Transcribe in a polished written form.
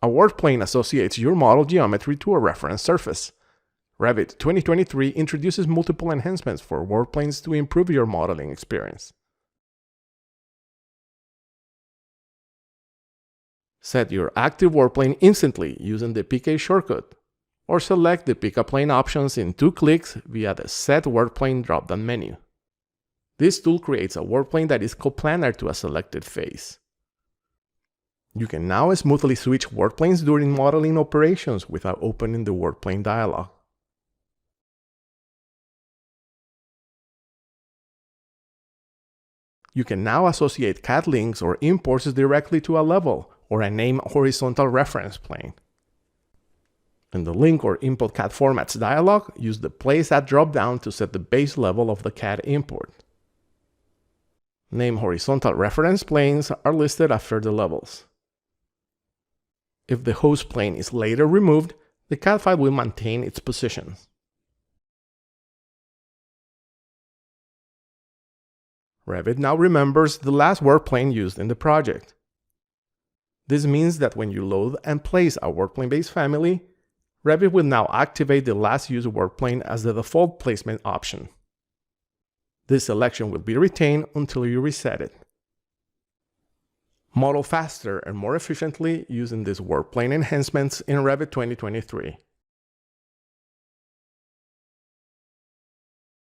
A work plane associates your model geometry to a reference surface. Revit 2023 introduces multiple enhancements for work planes to improve your modeling experience. Set your active work plane instantly using the PK shortcut, or select the Pick a Plane options in 2 clicks via the Set Work Plane drop-down menu. This tool creates a work plane that is coplanar to a selected face. You can now smoothly switch work planes during modeling operations without opening the work plane dialog. You can now associate CAD links or imports directly to a level or a named horizontal reference plane. In the Link or Import CAD Formats dialog, use the Place At drop-down to set the base level of the CAD import. Named horizontal reference planes are listed after the levels. If the host plane is later removed, the CAD file will maintain its position. Revit now remembers the last work plane used in the project. This means that when you load and place a work plane-based family, Revit will now activate the last used work plane as the default placement option. This selection will be retained until you reset it. Model faster and more efficiently using these work plane enhancements in Revit 2023.